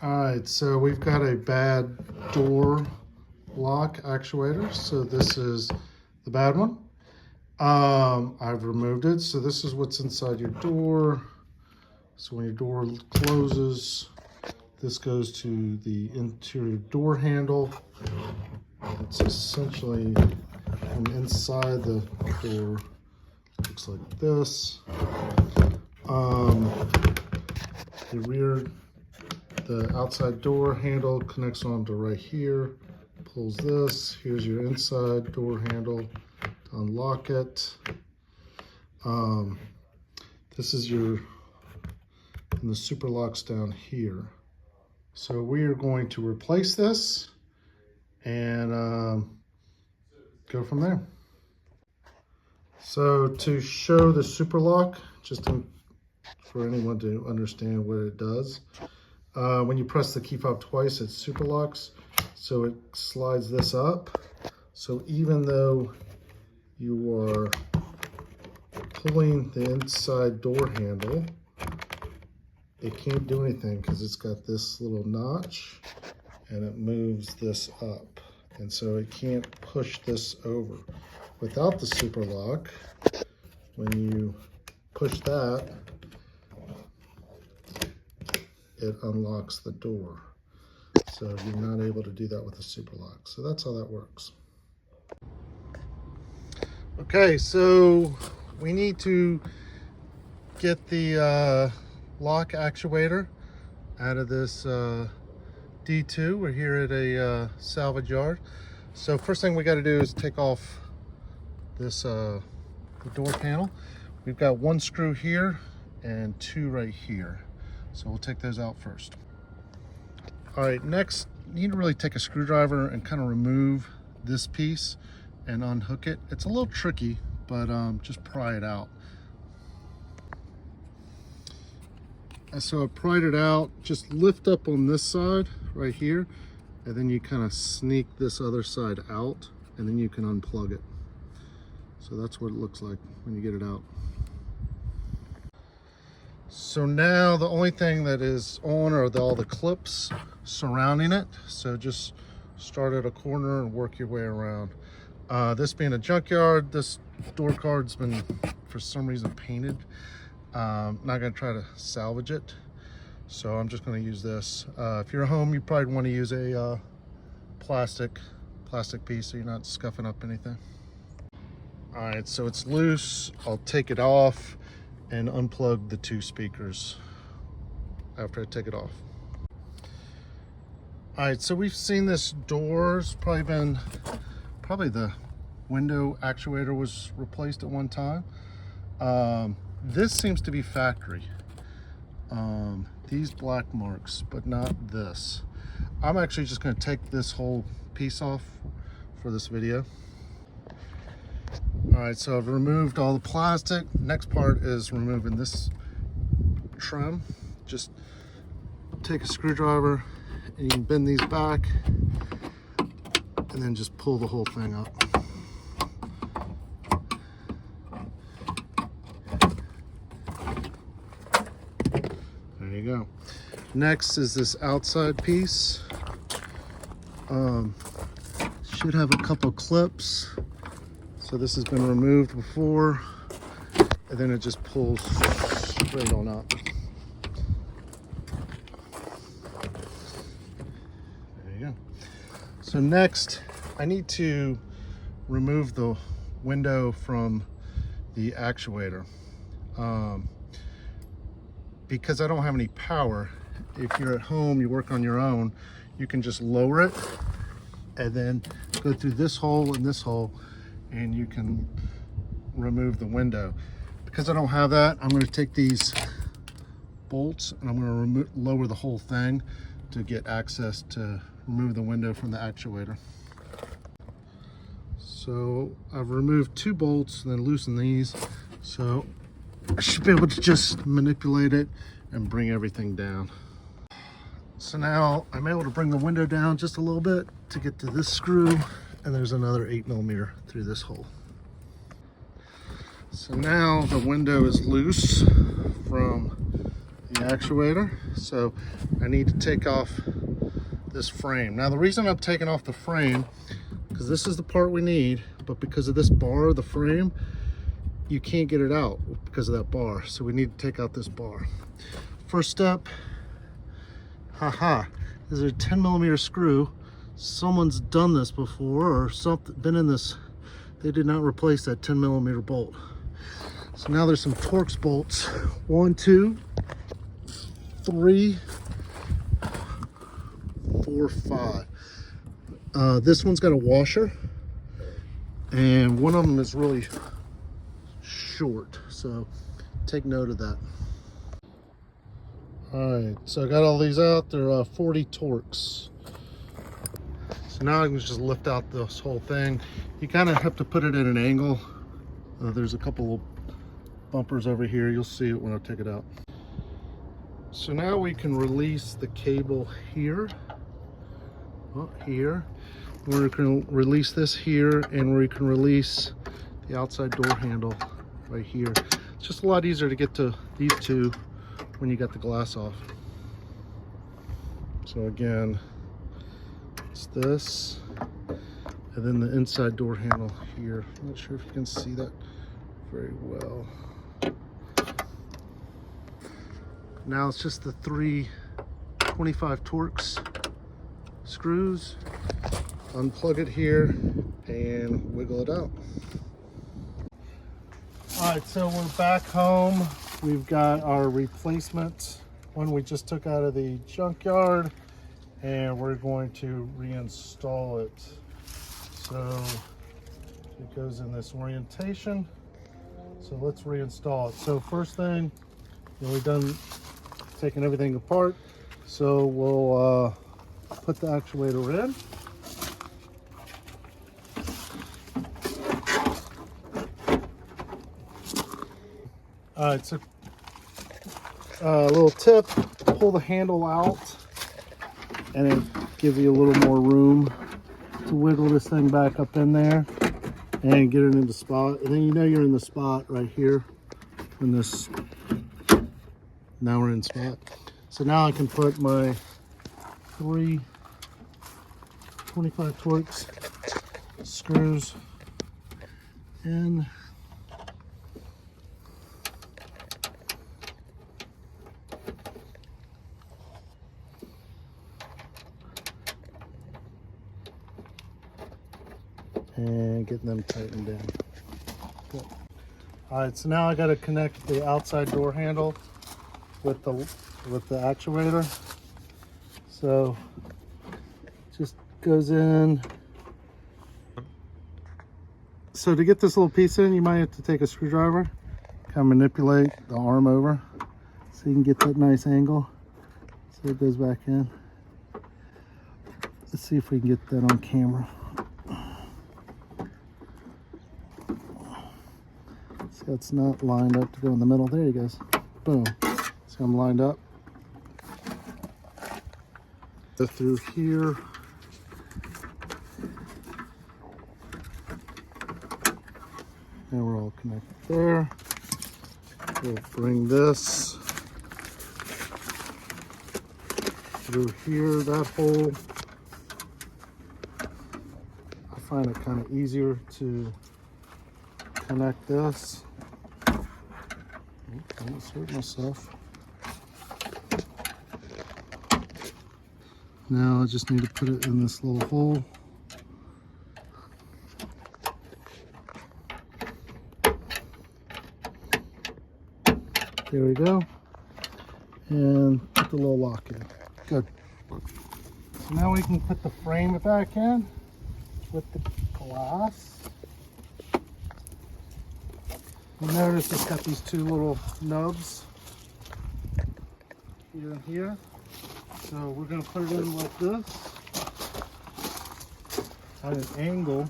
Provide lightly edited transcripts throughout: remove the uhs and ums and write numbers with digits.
All right, so we've got a bad door lock actuator. So this is the bad one. I've removed it. So this is what's inside your door. So when your door closes, this goes to the interior door handle. It's essentially from inside the door. Looks like this. The outside door handle connects onto right here. Pulls this. Here's your inside door handle to unlock it. This is and the super lock's down here. So we are going to replace this and go from there. So to show the super lock, for anyone to understand what it does, when you press the key fob twice, it super locks. So it slides this up. So even though you are pulling the inside door handle, it can't do anything because it's got this little notch and it moves this up. And so it can't push this over. Without the super lock, when you push that, it unlocks the door. So you're not able to do that with the super lock. So that's how that works. Okay, so we need to get the lock actuator out of this D2. We're here at a salvage yard. So first thing we got to do is take off this the door panel. We've got one screw here and two right here. So we'll take those out first. All right, next, you need to really take a screwdriver and kind of remove this piece and unhook it. It's a little tricky, but just pry it out. And so I pried it out, just lift up on this side right here, and then you kind of sneak this other side out, and then you can unplug it. So that's what it looks like when you get it out. So now the only thing that is on are all the clips surrounding it. So just start at a corner and work your way around. This being a junkyard, this door card's been for some reason painted. Not gonna try to salvage it. So I'm just gonna use this. If you're at home, you probably wanna use a plastic piece so you're not scuffing up anything. All right, so it's loose. I'll take it off and unplug the two speakers after I take it off. All right, so we've seen this door's probably the window actuator was replaced at one time. This seems to be factory. These black marks, but not this. I'm actually just gonna take this whole piece off for this video. All right, so I've removed all the plastic. Next part is removing this trim. Just take a screwdriver and you can bend these back and then just pull the whole thing up. There you go. Next is this outside piece. Should have a couple clips. So this has been removed before, and then it just pulls straight on up. There you go. So next, I need to remove the window from the actuator. Because I don't have any power, if you're at home, you work on your own, you can just lower it and then go through this hole and this hole, and you can remove the window. Because I don't have that, I'm going to take these bolts and I'm going to lower the whole thing to get access to remove the window from the actuator. So I've removed two bolts and then loosened these, so I should be able to just manipulate it and bring everything down. So now I'm able to bring the window down just a little bit to get to this screw, and there's another 8mm through this hole. So now the window is loose from the actuator. So I need to take off this frame. Now the reason I'm taking off the frame, because this is the part we need, but because of this bar, the frame, you can't get it out because of that bar. So we need to take out this bar. First step, is a 10mm screw. Someone's done this before or something, been in this. They did not replace that 10mm bolt. So now there's some Torx bolts. 1, 2, 3, 4, 5. This one's got a washer, and one of them is really short, so take note of that. All right, so I got all these out. They're 40 Torx. So now I can just lift out this whole thing. You kind of have to put it at an angle. There's a couple of bumpers over here. You'll see it when I take it out. So now we can release the cable here. Here. We can release this here, and we can release the outside door handle right here. It's just a lot easier to get to these two when you got the glass off. So again, it's this, and then the inside door handle here. I'm not sure if you can see that very well. Now it's just the 3 25 Torx screws. Unplug it here and wiggle it out. All right, so we're back home. We've got our replacement one we just took out of the junkyard, and we're going to reinstall it. So it goes in this orientation. So let's reinstall it. So first thing, we've done taking everything apart. So we'll put the actuator in. All right, so a little tip, pull the handle out and it gives you a little more room to wiggle this thing back up in there and get it into spot. And then you know you're in the spot right here in this. Now we're in spot. So now I can put my 3 25 Torx screws in. And getting them tightened in. Good. All right, so now I got to connect the outside door handle with the actuator. So just goes in. So to get this little piece in, you might have to take a screwdriver, kind of manipulate the arm over so you can get that nice angle. So it goes back in. Let's see if we can get that on camera. So it's not lined up to go in the middle. There he goes. Boom. So I'm lined up. Go through here. And we're all connected there. We'll bring this through here, that hole. I find it kind of easier to connect this. I almost hurt myself. Now I just need to put it in this little hole. There we go. And put the little lock in. Good. So now we can put the frame back in with the glass. You notice it's got these two little nubs here and here. So we're going to put it in like this at an angle.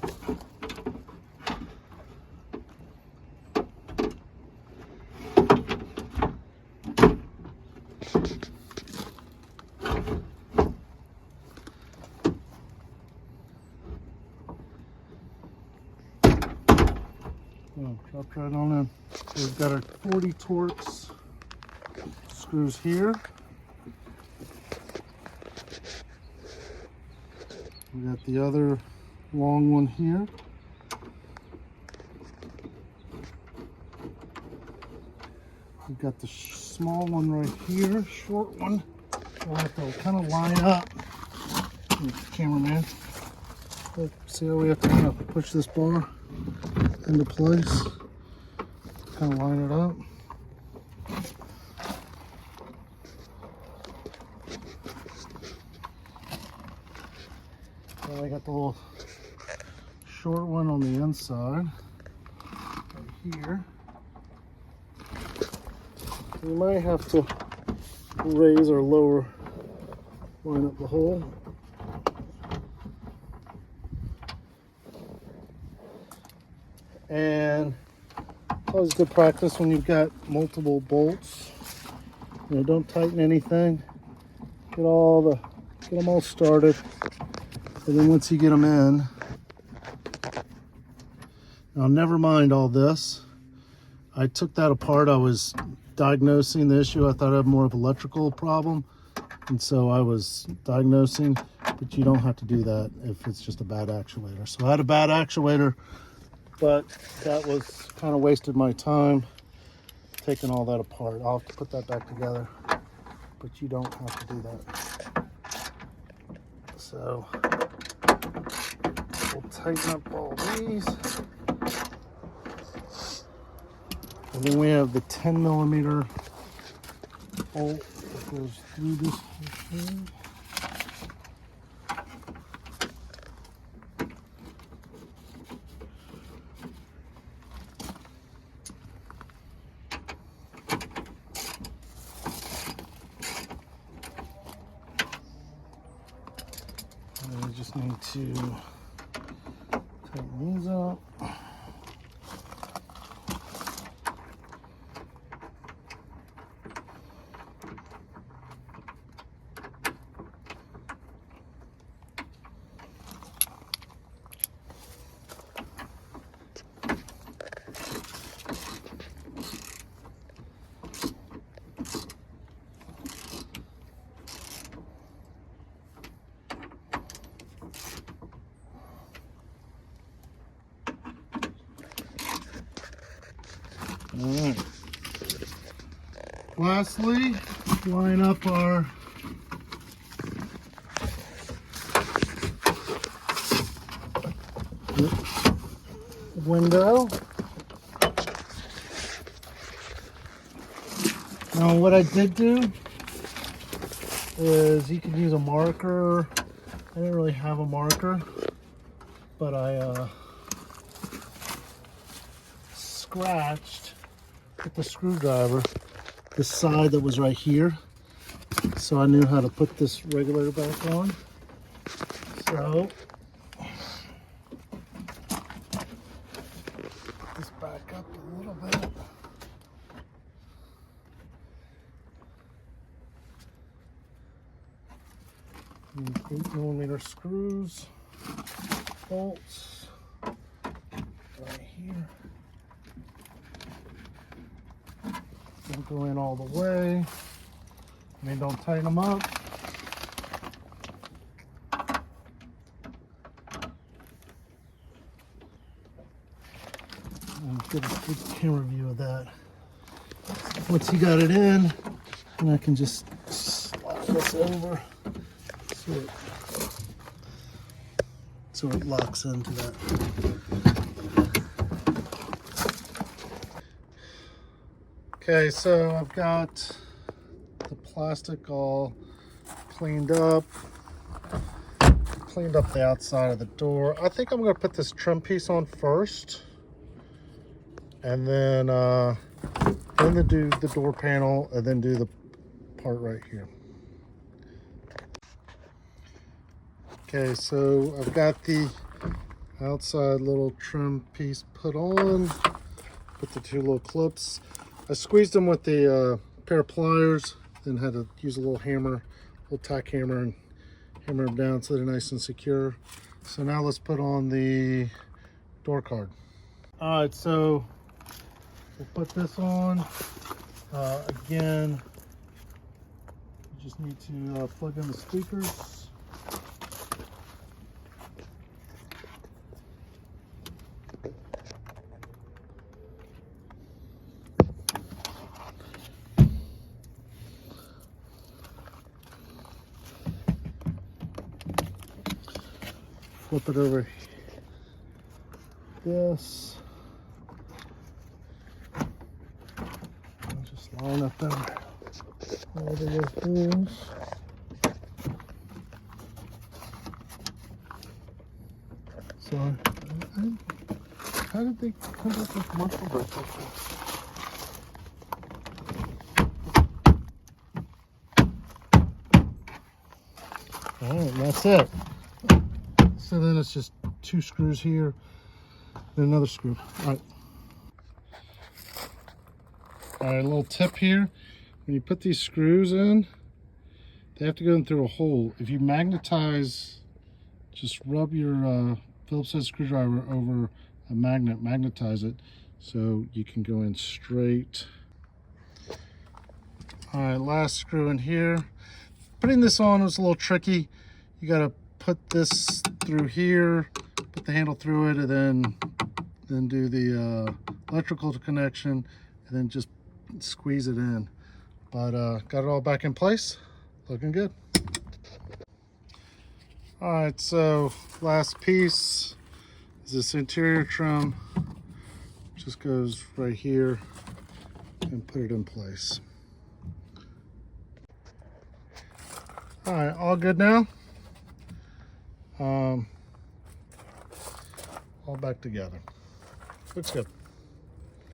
Oh, dropped right on in. So we've got our 40 Torx screws here. We got the other long one here. We've got the small one right here, short one. We'll have to kind of line up. Cameraman. See how we have to kind of push this bar into place? Kind of line it up. I got the little short one on the inside right here. We might have to raise or lower, line up the hole. And it's always good practice when you've got multiple bolts. You know, don't tighten anything. Get them all started. And then once you get them in, now never mind all this. I took that apart. I was diagnosing the issue. I thought I had more of an electrical problem. And so I was diagnosing, but you don't have to do that if it's just a bad actuator. So I had a bad actuator, but that was kind of wasted my time taking all that apart. I'll have to put that back together, but you don't have to do that. So we'll tighten up all these. And then we have the 10mm bolt that goes through this machine. And we just need to tighten these up. All right. Lastly, line up our window. Now what I did do is you can use a marker. I didn't really have a marker, but I scratched with the screwdriver the side that was right here, so I knew how to put this regulator back on. So put this back up a little bit. And 8mm screws, bolts right here. Don't go in all the way. I mean, don't tighten them up. And get a good camera view of that. Once you got it in, and I can just slide this over so it locks into that. Okay, so I've got the plastic all cleaned up the outside of the door. I think I'm going to put this trim piece on first, and then do the door panel, and then do the part right here. Okay, so I've got the outside little trim piece put on. Put the two little clips. I squeezed them with the pair of pliers, then had to use a little hammer, little tack hammer, and hammer them down so they're nice and secure. So now let's put on the door card. All right, so we'll put this on. Again, Just need to plug in the speakers. Flip it over this. And just line up there. All the holes. So, how did they come up with commercial breaks like this? All right, that's it. So then it's just 2 screws here, then another screw. All right, a little tip here. When you put these screws in, they have to go in through a hole. If you magnetize, just rub your Phillips head screwdriver over a magnet, magnetize it so you can go in straight. All right, last screw in here. Putting this on was a little tricky. You gotta put this through here, put the handle through it, and then do the electrical connection, and then just squeeze it in. But got it all back in place, looking good. All right, so last piece is this interior trim. Just goes right here and put it in place. All right, all good now. All back together. Looks good.